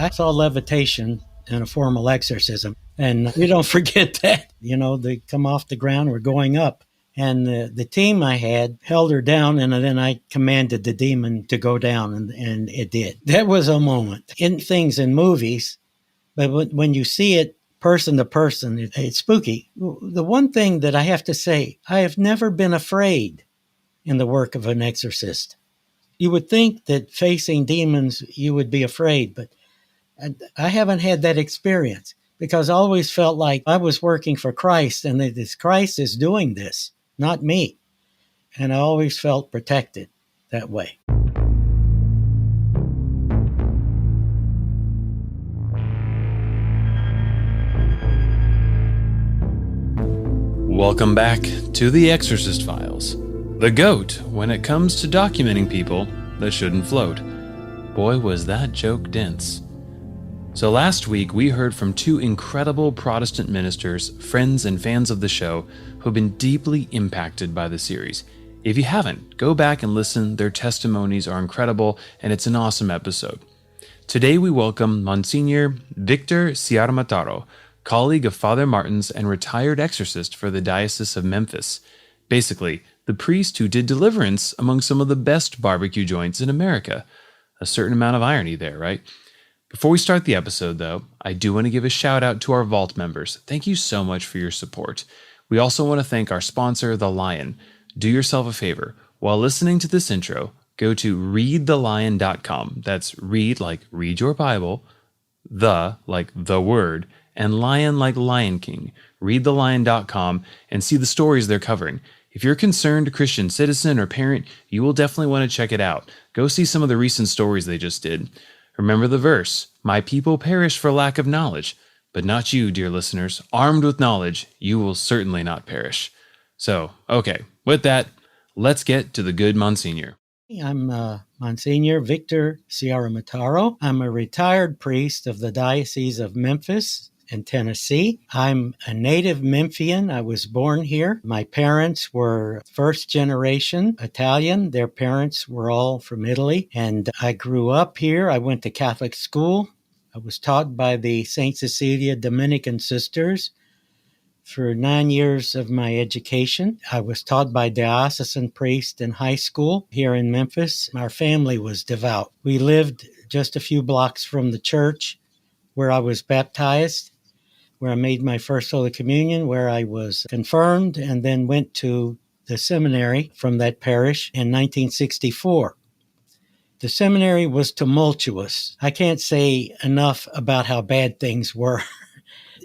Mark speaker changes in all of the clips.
Speaker 1: I saw levitation in a formal exorcism. And you don't forget that. They come off the ground, we're going up. And the team I had held her down, and then I commanded the demon to go down, and it did. That was a moment. In things in movies, but when you see it person to person, it's spooky. The one thing that I have to say, I have never been afraid in the work of an exorcist. You would think that facing demons, you would be afraid, but I haven't had that experience because I always felt like I was working for Christ and that this Christ is doing this, not me. And I always felt protected that way.
Speaker 2: Welcome back to the Exorcist Files. The GOAT when it comes to documenting people that shouldn't float. Boy, was that joke dense. So last week, we heard from two incredible Protestant ministers, friends and fans of the show, who have been deeply impacted by the series. If you haven't, go back and listen. Their testimonies are incredible, and it's an awesome episode. Today, we welcome Msgr Victor Ciaramitaro, colleague of Father Martin's and retired exorcist for the Diocese of Memphis. Basically, the priest who did deliverance among some of the best barbecue joints in America. A certain amount of irony there, right? Before we start the episode, though, I do want to give a shout out to our Vault members. Thank you so much for your support. We also want to thank our sponsor, The Lion. Do yourself a favor. While listening to this intro, go to readthelion.com. That's read like read your Bible, the like the word, and lion like Lion King. Readthelion.com and see the stories they're covering. If you're a concerned Christian citizen or parent, you will definitely want to check it out. Go see some of the recent stories they just did. Remember the verse, "My people perish for lack of knowledge," but not you, dear listeners. Armed with knowledge, you will certainly not perish. So, okay, with that, let's get to the good Monsignor.
Speaker 1: I'm Monsignor Victor Ciaramitaro. I'm a retired priest of the Diocese of Memphis in Tennessee. I'm a native Memphian. I was born here. My parents were first generation Italian. Their parents were all from Italy. And I grew up here. I went to Catholic school. I was taught by the St. Cecilia Dominican sisters for 9 years of my education. I was taught by diocesan priests in high school here in Memphis. Our family was devout. We lived just a few blocks from the church where I was baptized, where I made my first Holy Communion, where I was confirmed, and then went to the seminary from that parish in 1964. The seminary was tumultuous. I can't say enough about how bad things were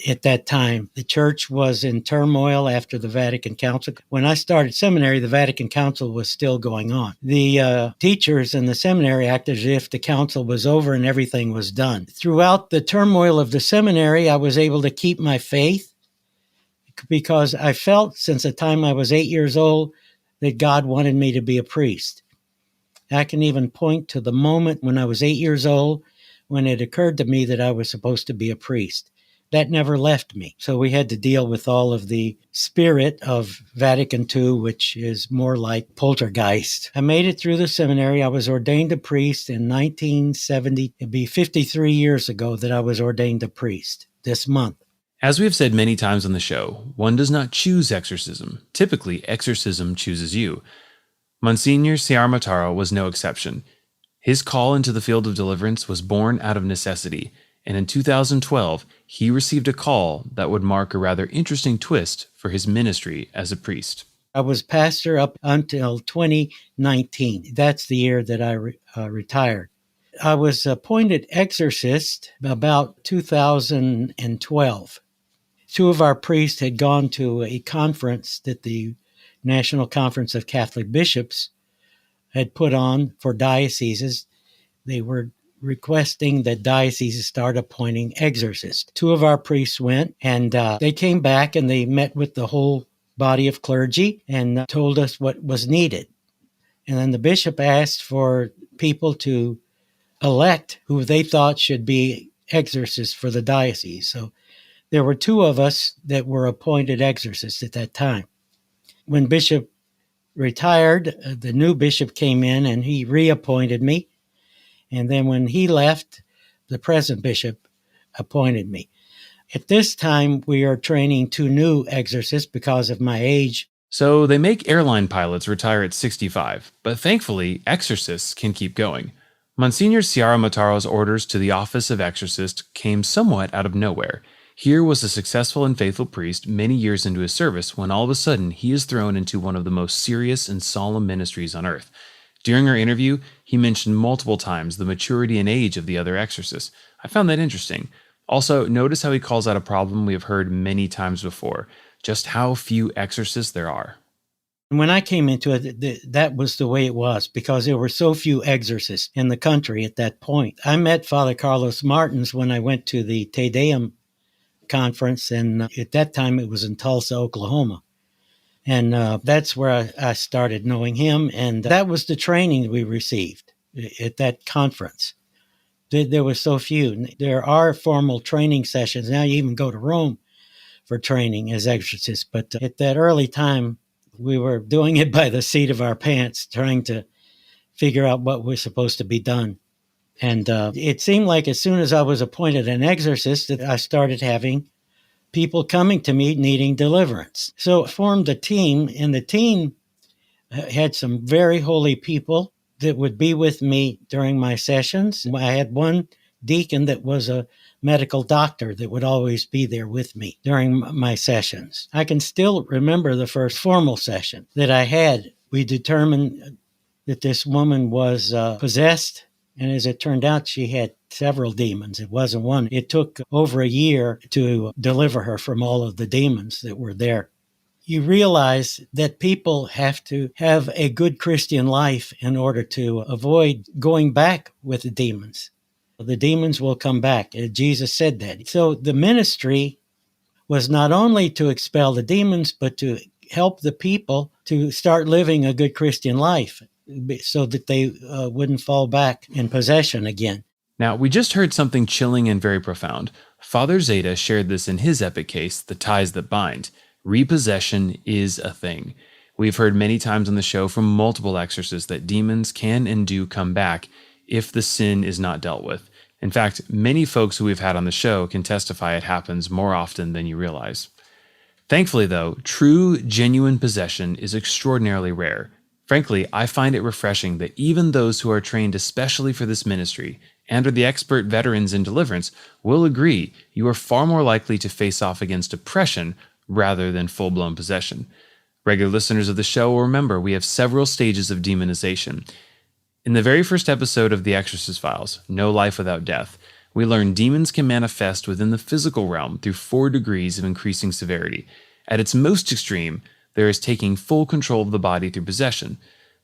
Speaker 1: at that time. The church was in turmoil after the Vatican Council. When I started seminary, the Vatican Council was still going on. The teachers in the seminary acted as if the council was over and everything was done. Throughout the turmoil of the seminary, I was able to keep my faith because I felt since the time I was 8 years old that God wanted me to be a priest. I can even point to the moment when I was 8 years old when it occurred to me that I was supposed to be a priest. That never left me. So we had to deal with all of the spirit of Vatican II, which is more like poltergeist. I made it through the seminary. I was ordained a priest in 1970. It'd be 53 years ago that I was ordained a priest this month.
Speaker 2: As we have said many times on the show, one does not choose exorcism. Typically, exorcism chooses you. Msgr Ciaramitaro was no exception. His call into the field of deliverance was born out of necessity, and in 2012, he received a call that would mark a rather interesting twist for his ministry as a priest.
Speaker 1: I was pastor up until 2019. That's the year that I retired. I was appointed exorcist about 2012. Two of our priests had gone to a conference that the National Conference of Catholic Bishops had put on for dioceses. They were requesting that dioceses start appointing exorcists. Two of our priests went, and they came back and they met with the whole body of clergy and told us what was needed. And then the bishop asked for people to elect who they thought should be exorcists for the diocese. So there were two of us that were appointed exorcists at that time. When Bishop retired, the new bishop came in and he reappointed me. And then when he left, the present bishop appointed me. At this time, we are training 2 new exorcists because of my age.
Speaker 2: So they make airline pilots retire at 65, but thankfully, exorcists can keep going. Monsignor Ciaramitaro's orders to the office of exorcist came somewhat out of nowhere. Here was a successful and faithful priest many years into his service when all of a sudden he is thrown into one of the most serious and solemn ministries on earth. During our interview, he mentioned multiple times the maturity and age of the other exorcists. I found that interesting. Also, notice how he calls out a problem we have heard many times before, just how few exorcists there are.
Speaker 1: When I came into it, that was the way it was because there were so few exorcists in the country at that point. I met Father Carlos Martins when I went to the Te Deum conference, and at that time it was in Tulsa, Oklahoma. And that's where I started knowing him, and that was the training we received at that conference. There were so few. There are formal training sessions. Now you even go to Rome for training as exorcists, but at that early time, we were doing it by the seat of our pants, trying to figure out what was supposed to be done. And it seemed like as soon as I was appointed an exorcist, that I started having people coming to me needing deliverance. So I formed a team, and the team had some very holy people that would be with me during my sessions. I had one deacon that was a medical doctor that would always be there with me during my sessions. I can still remember the first formal session that I had. We determined that this woman was possessed, and as it turned out, she had several demons. It wasn't one. It took over a year to deliver her from all of the demons that were there. You realize that people have to have a good Christian life in order to avoid going back with the demons. The demons will come back. Jesus said that. So the ministry was not only to expel the demons, but to help the people to start living a good Christian life so that they wouldn't fall back in possession again.
Speaker 2: Now, we just heard something chilling and very profound. Father Zeta shared this in his epic case, The Ties That Bind. Repossession is a thing. We've heard many times on the show from multiple exorcists that demons can and do come back if the sin is not dealt with. In fact, many folks who we've had on the show can testify it happens more often than you realize. Thankfully, though, true, genuine possession is extraordinarily rare. Frankly, I find it refreshing that even those who are trained especially for this ministry and are the expert veterans in deliverance will agree you are far more likely to face off against oppression rather than full-blown possession. Regular listeners of the show will remember we have several stages of demonization. In the very first episode of The Exorcist Files, No Life Without Death, we learn demons can manifest within the physical realm through 4 degrees of increasing severity. At its most extreme, there is taking full control of the body through possession.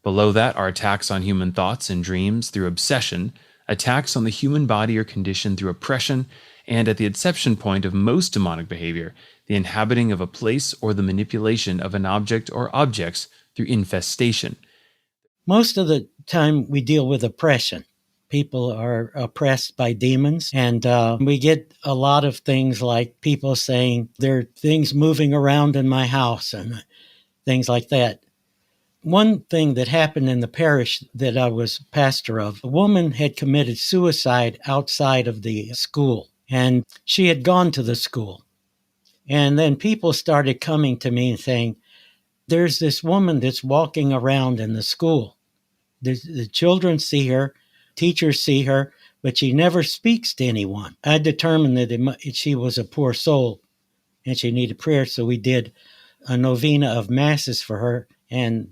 Speaker 2: Below that are attacks on human thoughts and dreams through obsession, attacks on the human body or condition through oppression, and at the inception point of most demonic behavior, the inhabiting of a place or the manipulation of an object or objects through infestation.
Speaker 1: Most of the time we deal with oppression. People are oppressed by demons, and we get a lot of things like people saying there are things moving around in my house and things like that. One thing that happened in the parish that I was pastor of, a woman had committed suicide outside of the school, and she had gone to the school. And then people started coming to me and saying, there's this woman that's walking around in the school. The children see her, teachers see her, but she never speaks to anyone. I determined that she was a poor soul and she needed prayer, so we did a novena of masses for her, and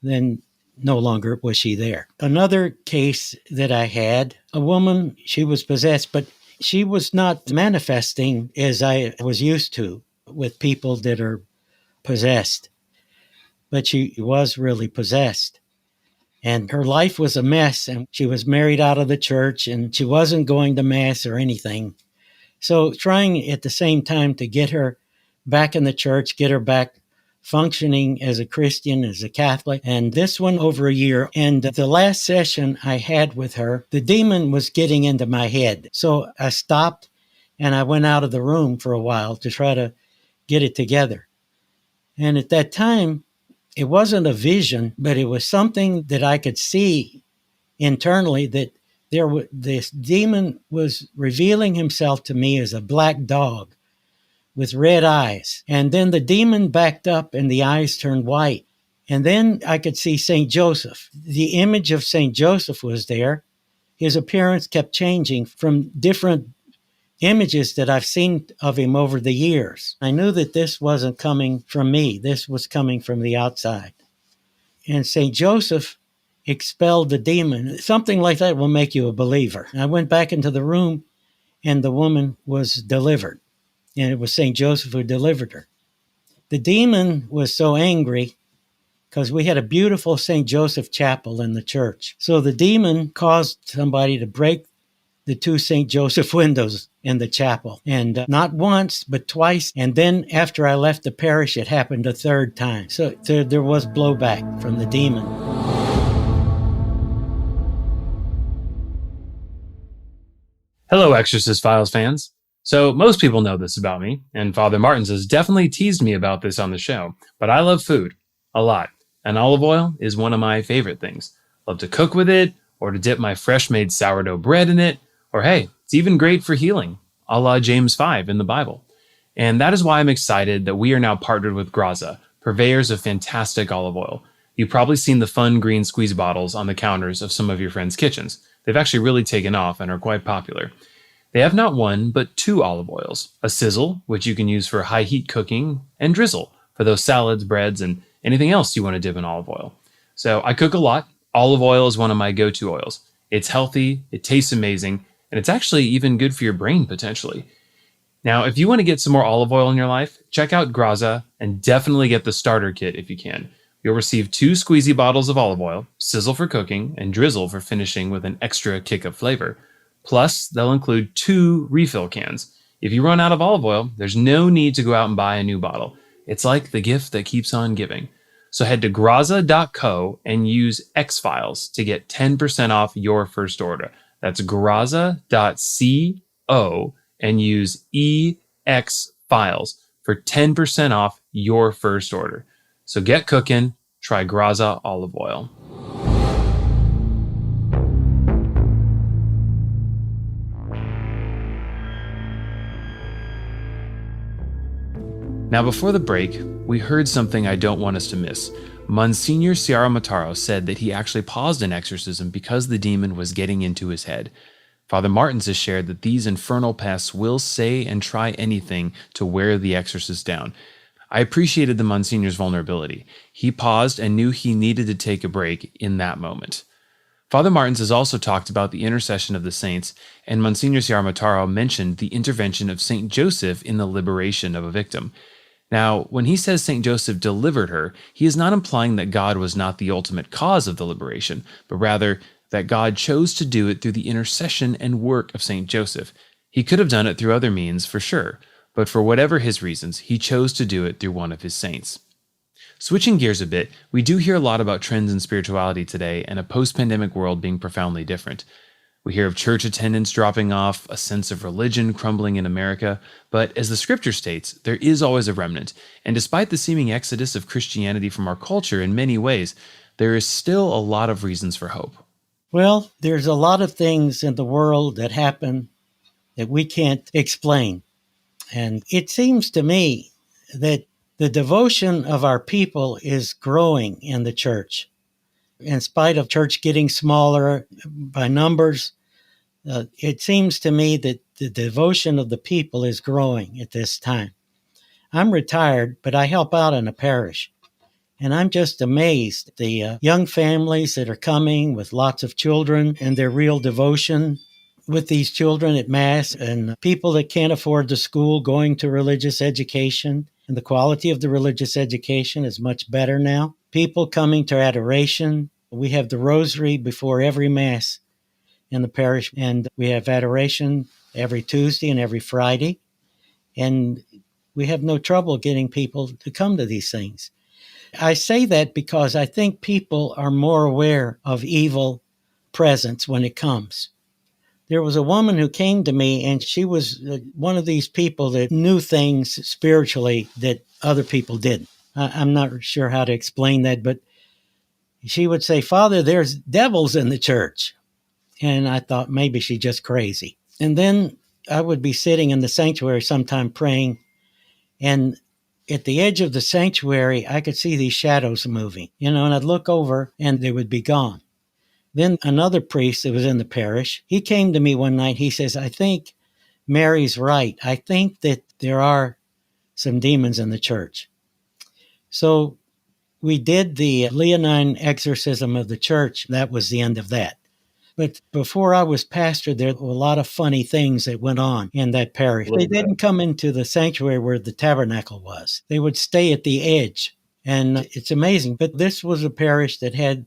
Speaker 1: then no longer was she there. Another case that I had, a woman, she was possessed, but she was not manifesting as I was used to with people that are possessed, but she was really possessed. And her life was a mess, and she was married out of the church, and she wasn't going to mass or anything. So trying at the same time to get her back in the church, get her back functioning as a Christian, as a Catholic, and this one over a year. And the last session I had with her, the demon was getting into my head. So I stopped and I went out of the room for a while to try to get it together. And at that time, it wasn't a vision, but it was something that I could see internally that this demon was revealing himself to me as a black dog with red eyes. And then the demon backed up and the eyes turned white. And then I could see St. Joseph. The image of St. Joseph was there. His appearance kept changing from different images that I've seen of him over the years. I knew that this wasn't coming from me. This was coming from the outside. And St. Joseph expelled the demon. Something like that will make you a believer. I went back into the room and the woman was delivered. And it was St. Joseph who delivered her. The demon was so angry because we had a beautiful St. Joseph chapel in the church. So the demon caused somebody to break the two St. Joseph windows in the chapel. And not once, but twice. And then after I left the parish, it happened a third time. So there was blowback from the demon.
Speaker 2: Hello, Exorcist Files fans. So most people know this about me, and Father Martins has definitely teased me about this on the show, but I love food. A lot. And olive oil is one of my favorite things. Love to cook with it, or to dip my fresh-made sourdough bread in it, or hey, it's even great for healing, a la James 5 in the Bible. And that is why I'm excited that we are now partnered with Graza, purveyors of fantastic olive oil. You've probably seen the fun green squeeze bottles on the counters of some of your friends' kitchens. They've actually really taken off and are quite popular. They have not one, but two olive oils, a sizzle, which you can use for high heat cooking, and drizzle for those salads, breads, and anything else you want to dip in olive oil. So I cook a lot. Olive oil is one of my go-to oils. It's healthy, it tastes amazing, and it's actually even good for your brain potentially. Now, if you want to get some more olive oil in your life, check out Graza and definitely get the starter kit if you can. You'll receive 2 squeezy bottles of olive oil, sizzle for cooking, and drizzle for finishing with an extra kick of flavor. Plus, they'll include 2 refill cans. If you run out of olive oil, there's no need to go out and buy a new bottle. It's like the gift that keeps on giving. So head to graza.co and use X-Files to get 10% off your first order. That's graza.co and use EX-Files for 10% off your first order. So get cooking, try Graza olive oil. Now, before the break, we heard something I don't want us to miss. Msgr Ciaramitaro said that he actually paused an exorcism because the demon was getting into his head. Father Martins has shared that these infernal pests will say and try anything to wear the exorcist down. I appreciated the Monsignor's vulnerability. He paused and knew he needed to take a break in that moment. Father Martins has also talked about the intercession of the saints, and Msgr Ciaramitaro mentioned the intervention of St. Joseph in the liberation of a victim. Now, when he says St. Joseph delivered her, he is not implying that God was not the ultimate cause of the liberation, but rather that God chose to do it through the intercession and work of St. Joseph. He could have done it through other means, for sure, but for whatever his reasons, he chose to do it through one of his saints. Switching gears a bit, we do hear a lot about trends in spirituality today and a post-pandemic world being profoundly different. We hear of church attendance dropping off, a sense of religion crumbling in America, but as the scripture states, there is always a remnant, and despite the seeming exodus of Christianity from our culture in many ways, there is still a lot of reasons for hope.
Speaker 1: Well, there's a lot of things in the world that happen that we can't explain. And it seems to me that the devotion of our people is growing in the church. In spite of church getting smaller by numbers, it seems to me that the devotion of the people is growing at this time. I'm retired, but I help out in a parish. And I'm just amazed at the young families that are coming with lots of children and their real devotion with these children at Mass, and people that can't afford the school going to religious education. And the quality of the religious education is much better now. People coming to adoration. We have the rosary before every Mass in the parish, and we have adoration every Tuesday and every Friday. And we have no trouble getting people to come to these things. I say that because I think people are more aware of evil presence when it comes. There was a woman who came to me, and she was one of these people that knew things spiritually that other people didn't. I'm not sure how to explain that, but she would say, "Father, there's devils in the church." And I thought maybe she's just crazy. And then I would be sitting in the sanctuary sometime praying, and at the edge of the sanctuary, I could see these shadows moving, and I'd look over and they would be gone. Then another priest that was in the parish, he came to me one night. He says, I think Mary's right. I think that there are some demons in the church. So we did the Leonine exorcism of the church. That was the end of that. But before I was pastor, there were a lot of funny things that went on in that parish. They didn't come into the sanctuary where the tabernacle was. They would stay at the edge. And it's amazing. But this was a parish that had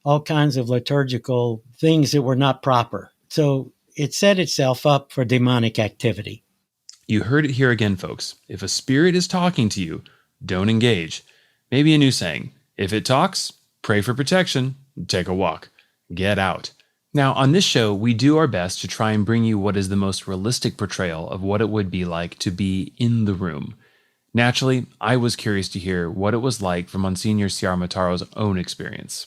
Speaker 1: all kinds of liturgical things that were not proper. So it set itself up for demonic activity.
Speaker 2: You heard it here again, folks. If a spirit is talking to you, don't engage. Maybe a new saying, if it talks, pray for protection, take a walk, get out. Now, on this show, we do our best to try and bring you what is the most realistic portrayal of what it would be like to be in the room. Naturally, I was curious to hear what it was like from Msgr Ciaramitaro's own experience.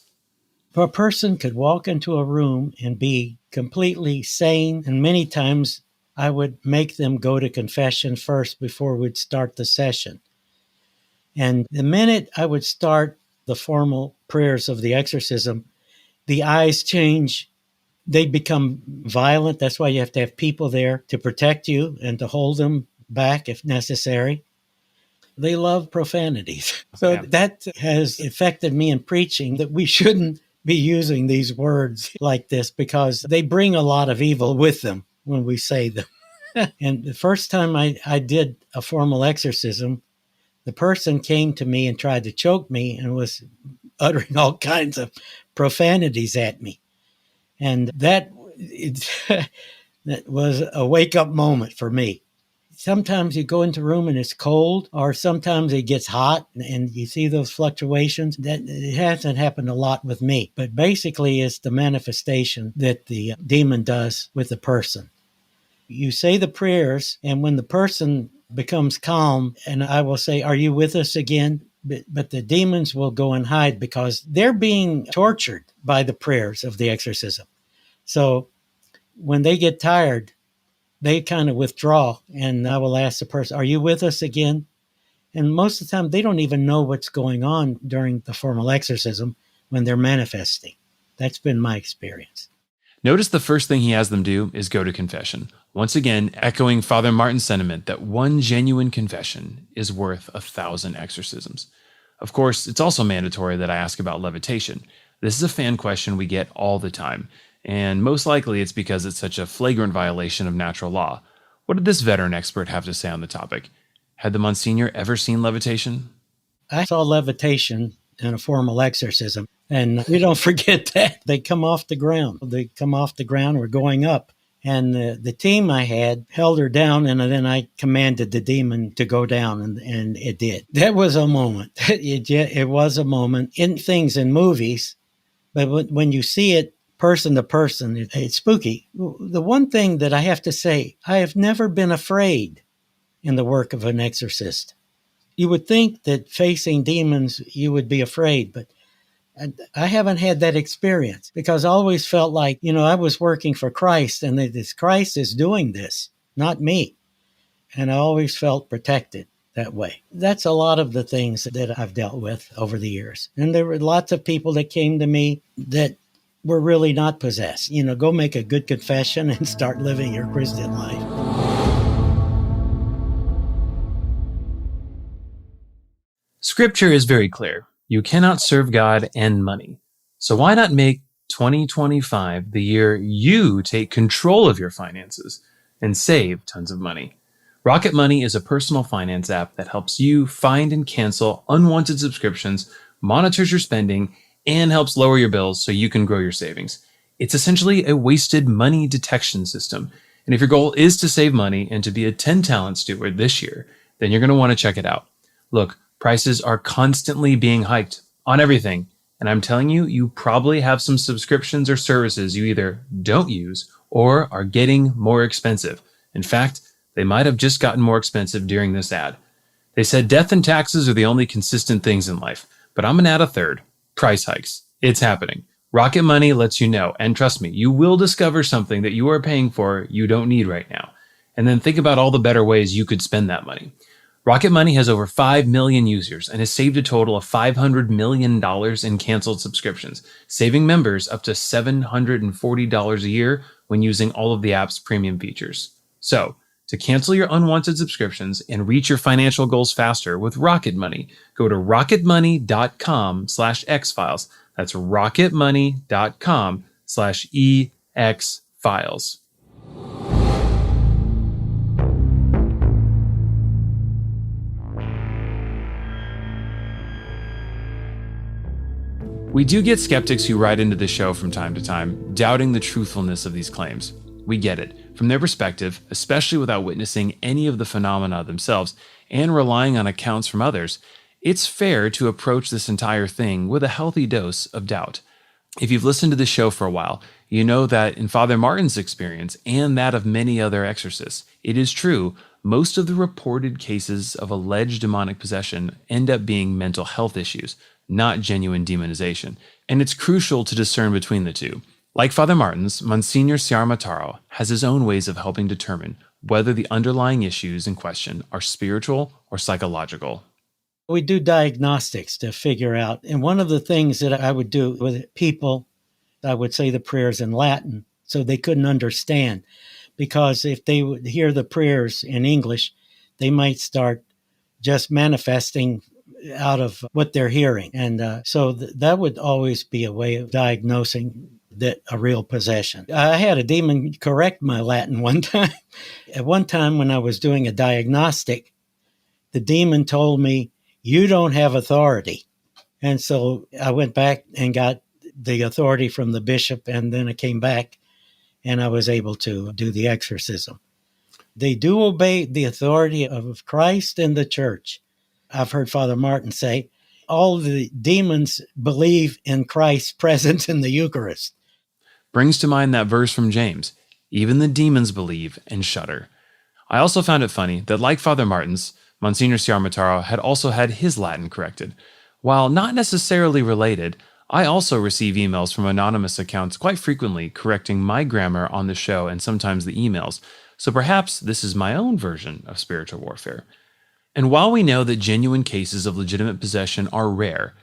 Speaker 1: A person could walk into a room and be completely sane, and many times I would make them go to confession first before we'd start the session. And the minute I would start the formal prayers of the exorcism, the eyes change. They become violent. That's why you have to have people there to protect you and to hold them back if necessary. They love profanities. So that has affected me in preaching, that we shouldn't be using these words like this because they bring a lot of evil with them when we say them. And the first time I did a formal exorcism, the person came to me and tried to choke me and was uttering all kinds of profanities at me. And that was a wake-up moment for me. Sometimes you go into a room and it's cold, or sometimes it gets hot and you see those fluctuations. That it hasn't happened a lot with me. But basically, it's the manifestation that the demon does with the person. You say the prayers, and when the person becomes calm, and I will say, are you with us again? But the demons will go and hide because they're being tortured by the prayers of the exorcism. So when they get tired, they kind of withdraw, and I will ask the person, are you with us again? And most of the time, they don't even know what's going on during the formal exorcism when they're manifesting. That's been my experience.
Speaker 2: Notice the first thing he has them do is go to confession. Once again, echoing Father Martin's sentiment that one genuine confession is worth 1,000 exorcisms. Of course, it's also mandatory that I ask about levitation. This is a fan question we get all the time, and most likely it's because it's such a flagrant violation of natural law. What did this veteran expert have to say on the topic? Had the Monsignor ever seen levitation?
Speaker 1: I saw levitation in a formal exorcism, and we don't forget that. They come off the ground. They come off the ground, we're going up. And the team I had held her down, and then I commanded the demon to go down, and it did. That was a moment. It was a moment in things in movies, but when you see it person to person, it's spooky. The one thing that I have to say, I have never been afraid in the work of an exorcist. You would think that facing demons, you would be afraid, but I haven't had that experience because I always felt like, I was working for Christ and this Christ is doing this, not me. And I always felt protected that way. That's a lot of the things that I've dealt with over the years. And there were lots of people that came to me that were really not possessed. Go make a good confession and start living your Christian life.
Speaker 2: Scripture is very clear. You cannot serve God and money. So why not make 2025 the year you take control of your finances and save tons of money? RocketMoney is a personal finance app that helps you find and cancel unwanted subscriptions, monitors your spending, and helps lower your bills so you can grow your savings. It's essentially a wasted money detection system. And if your goal is to save money and to be a 10-talent steward this year, then you're going to want to check it out. Look, prices are constantly being hiked on everything. And I'm telling you, you probably have some subscriptions or services you either don't use or are getting more expensive. In fact, they might have just gotten more expensive during this ad. They said death and taxes are the only consistent things in life, but I'm going to add a third: price hikes. It's happening. Rocket Money lets you know, and trust me, you will discover something that you are paying for you don't need right now. And then think about all the better ways you could spend that money. Rocket Money has over 5 million users and has saved a total of $500 million in canceled subscriptions, saving members up to $740 a year when using all of the app's premium features. So, to cancel your unwanted subscriptions and reach your financial goals faster with Rocket Money, go to rocketmoney.com/xfiles. That's rocketmoney.com/exfiles. We do get skeptics who write into the show from time to time, doubting the truthfulness of these claims. We get it. From their perspective, especially without witnessing any of the phenomena themselves and relying on accounts from others, it's fair to approach this entire thing with a healthy dose of doubt. If you've listened to the show for a while, you know that in Father Martin's experience and that of many other exorcists, it is true, most of the reported cases of alleged demonic possession end up being mental health issues, not genuine demonization. And it's crucial to discern between the two. Like Father Martin's, Msgr Ciaramitaro has his own ways of helping determine whether the underlying issues in question are spiritual or psychological.
Speaker 1: We do diagnostics to figure out. And one of the things that I would do with people, I would say the prayers in Latin so they couldn't understand. Because if they would hear the prayers in English, they might start just manifesting out of what they're hearing. And so that would always be a way of diagnosing that a real possession. I had a demon correct my Latin one time. At one time when I was doing a diagnostic, the demon told me, "You don't have authority." And so I went back and got the authority from the bishop, and then I came back and I was able to do the exorcism. They do obey the authority of Christ and the church. I've heard Father Martin say, all the demons believe in Christ's presence in the Eucharist.
Speaker 2: Brings to mind that verse from James, even the demons believe and shudder. I also found it funny that like Father Martin's, Msgr Ciaramitaro had also had his Latin corrected. While not necessarily related, I also receive emails from anonymous accounts quite frequently correcting my grammar on the show and sometimes the emails, so perhaps this is my own version of spiritual warfare. And while we know that genuine cases of legitimate possession are rare,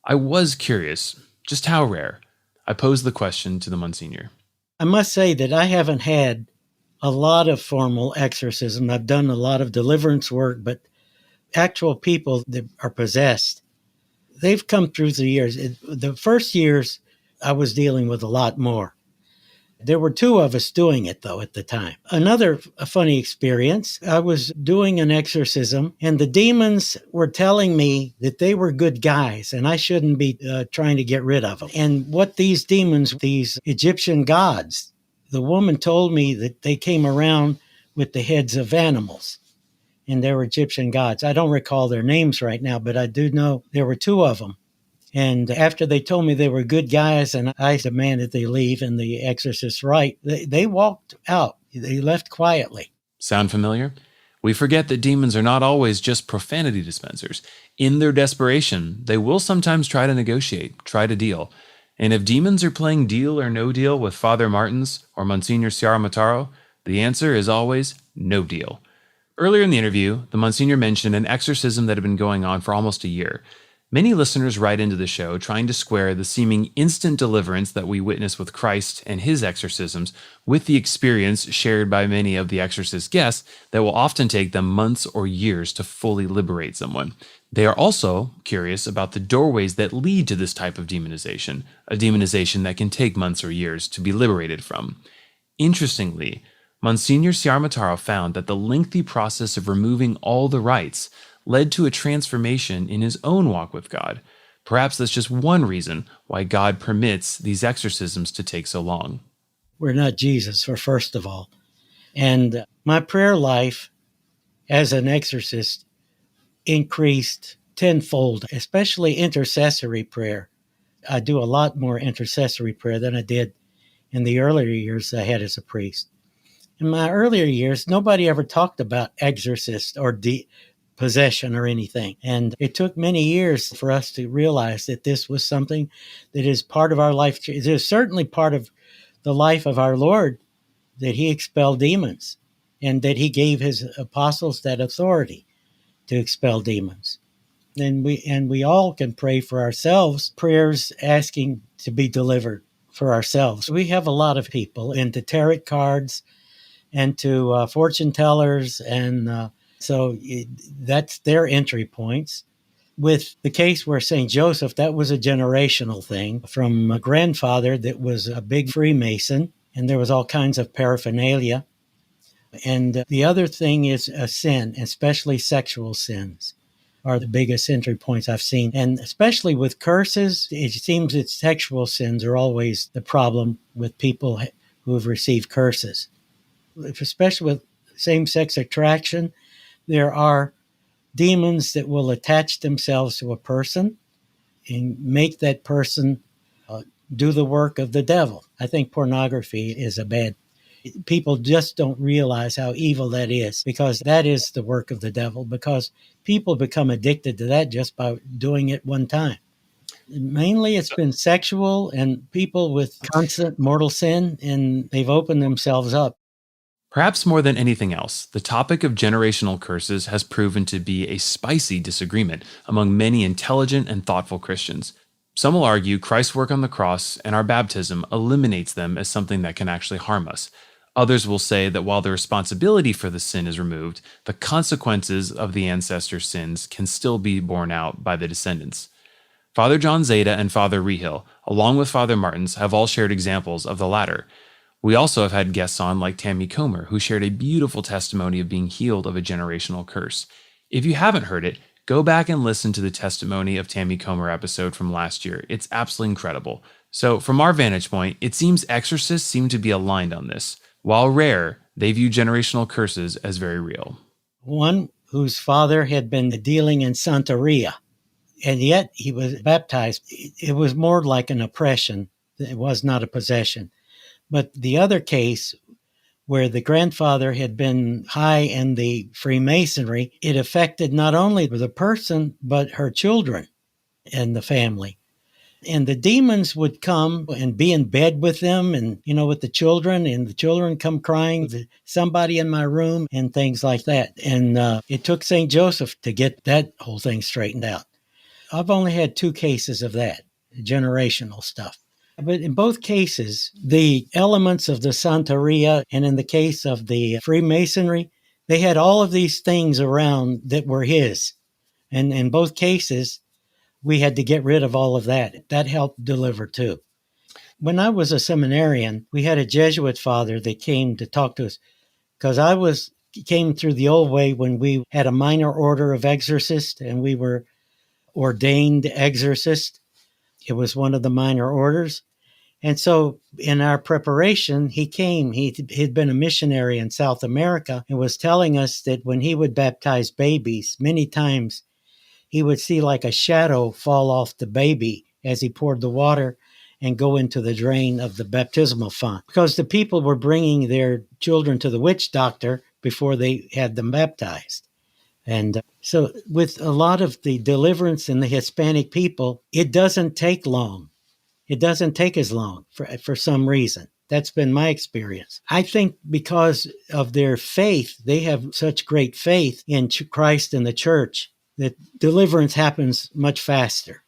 Speaker 2: I was curious just how rare. I posed the question to the Monsignor.
Speaker 1: I must say that I haven't had a lot of formal exorcism. I've done a lot of deliverance work, but actual people that are possessed, they've come through the years. The first years, I was dealing with a lot more. There were two of us doing it, though, at the time. Another funny experience, I was doing an exorcism, and the demons were telling me that they were good guys, and I shouldn't be trying to get rid of them. And what these demons, these Egyptian gods, the woman told me that they came around with the heads of animals, and they were Egyptian gods. I don't recall their names right now, but I do know there were two of them. And after they told me they were good guys and I demanded they leave and the exorcist right, they walked out. They left quietly.
Speaker 2: Sound familiar? We forget that demons are not always just profanity dispensers. In their desperation, they will sometimes try to negotiate, try to deal. And if demons are playing deal or no deal with Father Martin's or Msgr Ciaramitaro, the answer is always no deal. Earlier in the interview, the Monsignor mentioned an exorcism that had been going on for almost a year. Many listeners write into the show trying to square the seeming instant deliverance that we witness with Christ and his exorcisms with the experience shared by many of the exorcist guests that will often take them months or years to fully liberate someone. They are also curious about the doorways that lead to this type of demonization, a demonization that can take months or years to be liberated from. Interestingly, Msgr Ciaramitaro found that the lengthy process of removing all the rites led to a transformation in his own walk with God. Perhaps that's just one reason why God permits these exorcisms to take so long.
Speaker 1: We're not Jesus, first of all. And my prayer life as an exorcist increased tenfold, especially intercessory prayer. I do a lot more intercessory prayer than I did in the earlier years I had as a priest. In my earlier years, nobody ever talked about exorcists or possession or anything. And it took many years for us to realize that this was something that is part of our life. It is certainly part of the life of our Lord, that he expelled demons and that he gave his apostles that authority to expel demons. And we all can pray for ourselves, prayers asking to be delivered for ourselves. We have a lot of people into tarot cards and to fortune tellers, and so that's their entry points. With the case where St. Joseph, that was a generational thing from a grandfather that was a big Freemason, and there was all kinds of paraphernalia. And the other thing is a sin, especially sexual sins are the biggest entry points I've seen. And especially with curses, it seems that sexual sins are always the problem with people who have received curses. Especially with same-sex attraction, there are demons that will attach themselves to a person and make that person do the work of the devil. I think pornography is a bad. People just don't realize how evil that is, because that is the work of the devil, because people become addicted to that just by doing it one time. Mainly it's been sexual and people with constant mortal sin, and they've opened themselves up.
Speaker 2: Perhaps more than anything else, the topic of generational curses has proven to be a spicy disagreement among many intelligent and thoughtful Christians. Some will argue Christ's work on the cross and our baptism eliminates them as something that can actually harm us. Others will say that while the responsibility for the sin is removed, the consequences of the ancestors' sins can still be borne out by the descendants. Father John Zeta and Father Rehill, along with Father Martins, have all shared examples of the latter. We also have had guests on like Tammy Comer, who shared a beautiful testimony of being healed of a generational curse. If you haven't heard it, go back and listen to the testimony of Tammy Comer episode from last year. It's absolutely incredible. So from our vantage point, it seems exorcists seem to be aligned on this. While rare, they view generational curses as very real.
Speaker 1: One whose father had been dealing in Santeria, and yet he was baptized. It was more like an oppression. It was not a possession. But the other case where the grandfather had been high in the Freemasonry, it affected not only the person, but her children and the family. And the demons would come and be in bed with them and, with the children, and the children come crying, somebody in my room, and things like that. And it took St. Joseph to get that whole thing straightened out. I've only had 2 cases of that, generational stuff. But in both cases, the elements of the Santeria, and in the case of the Freemasonry, they had all of these things around that were his. And in both cases, we had to get rid of all of that. That helped deliver too. When I was a seminarian, we had a Jesuit father that came to talk to us, because came through the old way when we had a minor order of exorcist and we were ordained exorcist. It was one of the minor orders. And so in our preparation, he came. He'd been a missionary in South America and was telling us that when he would baptize babies, many times he would see like a shadow fall off the baby as he poured the water and go into the drain of the baptismal font, because the people were bringing their children to the witch doctor before they had them baptized. And so with a lot of the deliverance in the Hispanic people, it doesn't take long. It doesn't take as long for some reason. That's been my experience. I think because of their faith, they have such great faith in Christ and the church that deliverance happens much faster.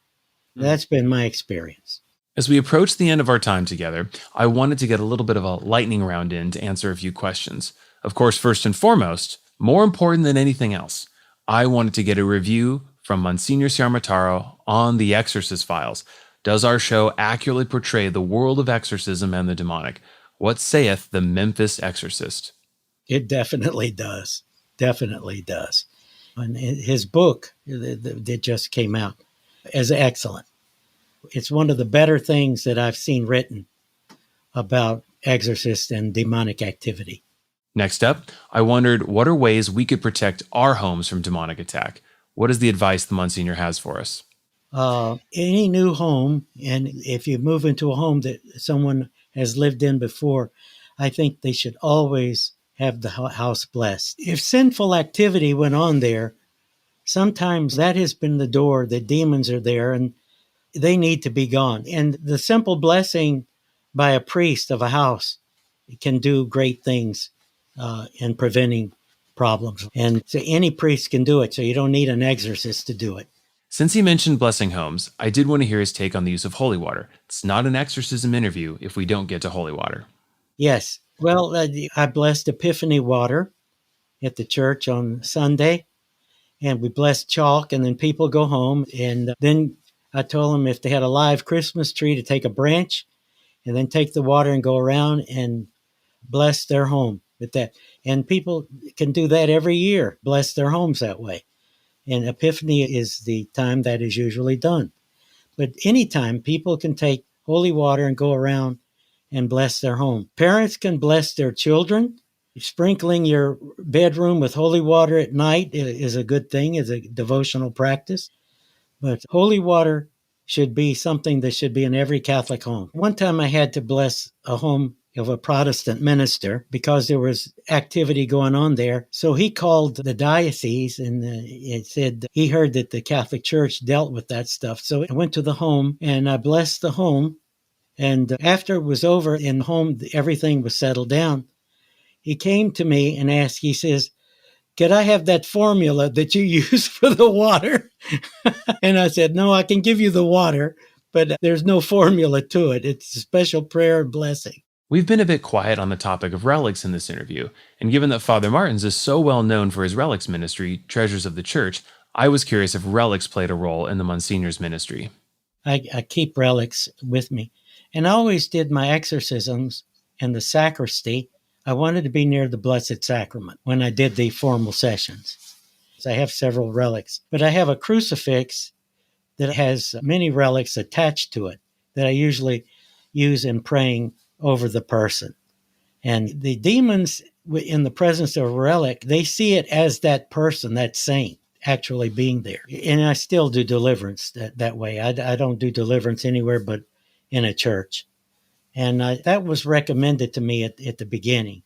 Speaker 1: That's been my experience.
Speaker 2: As we approach the end of our time together, I wanted to get a little bit of a lightning round in to answer a few questions. Of course, first and foremost, more important than anything else, I wanted to get a review from Msgr Ciaramitaro on the Exorcist files. Does our show accurately portray the world of exorcism and the demonic? What saith the Memphis Exorcist?
Speaker 1: It definitely does. Definitely does. And his book that just came out is excellent. It's one of the better things that I've seen written about exorcist and demonic activity.
Speaker 2: Next up, I wondered what are ways we could protect our homes from demonic attack? What is the advice the Monsignor has for us?
Speaker 1: Any new home, and if you move into a home that someone has lived in before, I think they should always have the house blessed. If sinful activity went on there, sometimes that has been the door. The demons are there and they need to be gone. And the simple blessing by a priest of a house can do great things in preventing problems. And so any priest can do it, so you don't need an exorcist to do it.
Speaker 2: Since he mentioned blessing homes, I did want to hear his take on the use of holy water. It's not an exorcism interview if we don't get to holy water.
Speaker 1: Yes. Well, I blessed Epiphany water at the church on Sunday, and we blessed chalk, and then people go home. And then I told them if they had a live Christmas tree to take a branch and then take the water and go around and bless their home with that. And people can do that every year, bless their homes that way. And Epiphany is the time that is usually done. But anytime people can take holy water and go around and bless their home. Parents can bless their children. Sprinkling your bedroom with holy water at night is a good thing, is a devotional practice. But holy water should be something that should be in every Catholic home. One time I had to bless a home of a Protestant minister because there was activity going on there. So he called the diocese and it said he heard that the Catholic Church dealt with that stuff. So I went to the home and I blessed the home. And after it was over in the home, everything was settled down. He came to me and asked, he says, "Could I have that formula that you use for the water?" And I said, "No, I can give you the water, but there's no formula to it. It's a special prayer and blessing."
Speaker 2: We've been a bit quiet on the topic of relics in this interview, and given that Father Martins is so well known for his relics ministry, Treasures of the Church, I was curious if relics played a role in the Monsignor's ministry.
Speaker 1: I keep relics with me. And I always did my exorcisms in the sacristy. I wanted to be near the Blessed Sacrament when I did the formal sessions. So I have several relics, but I have a crucifix that has many relics attached to it that I usually use in praying over the person. And the demons, in the presence of a relic, they see it as that person, that saint, actually being there. And I still do deliverance that way. I don't do deliverance anywhere but in a church. And that was recommended to me at the beginning.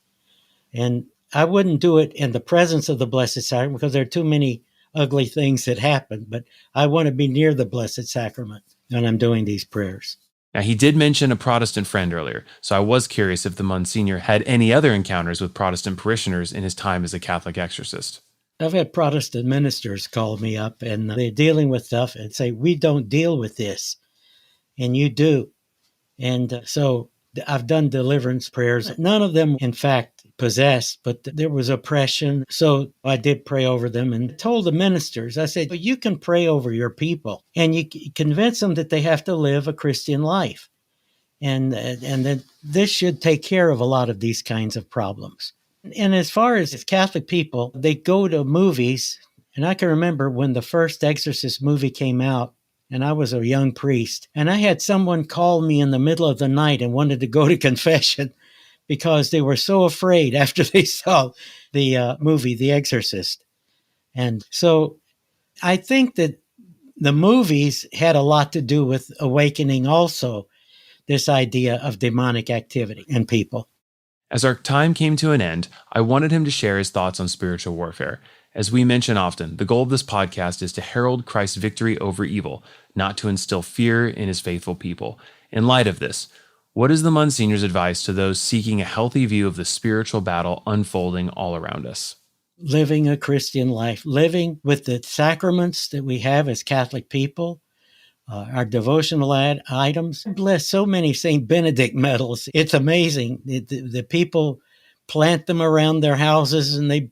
Speaker 1: And I wouldn't do it in the presence of the Blessed Sacrament because there are too many ugly things that happen. But I want to be near the Blessed Sacrament when I'm doing these prayers.
Speaker 2: Now, he did mention a Protestant friend earlier, so I was curious if the Monsignor had any other encounters with Protestant parishioners in his time as a Catholic exorcist.
Speaker 1: I've had Protestant ministers call me up and they're dealing with stuff and say, "We don't deal with this." And you do. And so I've done deliverance prayers. None of them, in fact, possessed, but there was oppression. So I did pray over them and told the ministers, I said, "You can pray over your people and you convince them that they have to live a Christian life. And that this should take care of a lot of these kinds of problems." And as far as Catholic people, they go to movies. And I can remember when the first Exorcist movie came out, and I was a young priest, and I had someone call me in the middle of the night and wanted to go to confession because they were so afraid after they saw the movie, The Exorcist. And so I think that the movies had a lot to do with awakening also this idea of demonic activity in people.
Speaker 2: As our time came to an end, I wanted him to share his thoughts on spiritual warfare. As we mention often, the goal of this podcast is to herald Christ's victory over evil, not to instill fear in his faithful people. In light of this, what is the Monsignor's advice to those seeking a healthy view of the spiritual battle unfolding all around us?
Speaker 1: Living a Christian life, living with the sacraments that we have as Catholic people, our devotional items. Bless so many St. Benedict medals. It's amazing. The people plant them around their houses and they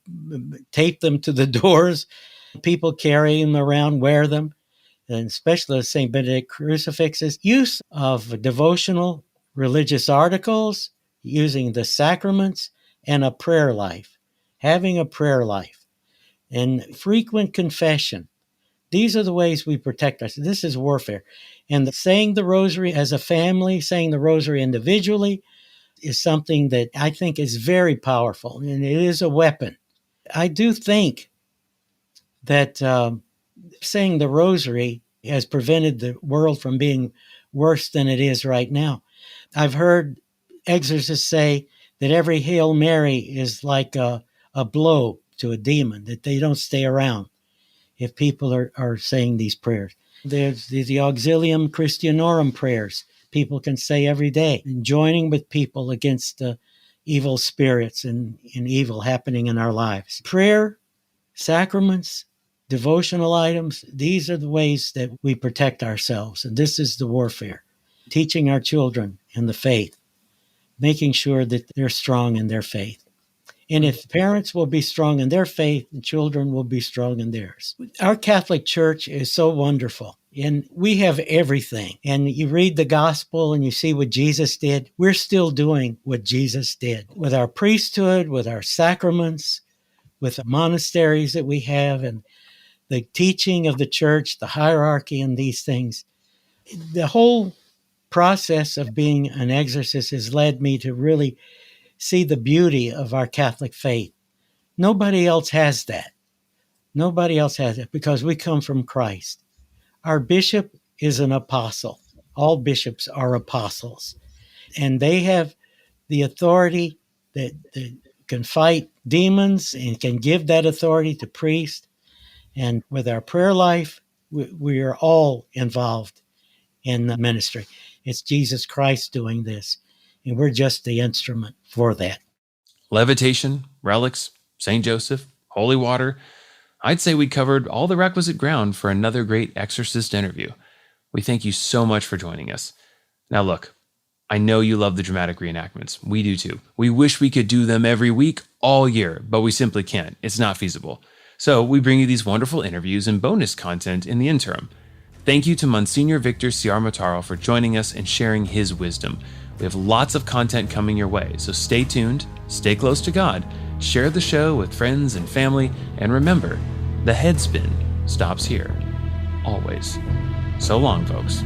Speaker 1: tape them to the doors. People carry them around, wear them, and especially the St. Benedict crucifixes. Use of devotional religious articles, using the sacraments, and a prayer life. Having a prayer life and frequent confession. These are the ways we protect ourselves. This is warfare. And saying the rosary as a family, saying the rosary individually is something that I think is very powerful, and it is a weapon. I do think that saying the rosary has prevented the world from being worse than it is right now. I've heard exorcists say that every Hail Mary is like a blow to a demon, that they don't stay around. if people are saying these prayers. There's the Auxilium Christianorum prayers people can say every day, and joining with people against the evil spirits and evil happening in our lives. Prayer, sacraments, devotional items, these are the ways that we protect ourselves. And this is the warfare. Teaching our children in the faith, making sure that they're strong in their faith. And if parents will be strong in their faith, the children will be strong in theirs. Our Catholic Church is so wonderful, and we have everything. And you read the gospel and you see what Jesus did. We're still doing what Jesus did with our priesthood, with our sacraments, with the monasteries that we have, and the teaching of the church, the hierarchy, and these things. The whole process of being an exorcist has led me to really see the beauty of our Catholic faith. Nobody else has that. Nobody else has it because we come from Christ. Our bishop is an apostle. All bishops are apostles. And they have the authority that can fight demons and can give that authority to priests. And with our prayer life, we are all involved in the ministry. It's Jesus Christ doing this, and we're just the instrument for that.
Speaker 2: Levitation, relics, St. Joseph, holy water. I'd say we covered all the requisite ground for another great exorcist interview. We thank you so much for joining us. Now look, I know you love the dramatic reenactments. We do too. We wish we could do them every week, all year, but we simply can't. It's not feasible. So we bring you these wonderful interviews and bonus content in the interim. Thank you to Msgr Victor Ciaramitaro for joining us and sharing his wisdom. We have lots of content coming your way, so stay tuned, stay close to God, share the show with friends and family, and remember, the headspin stops here. Always. So long, folks.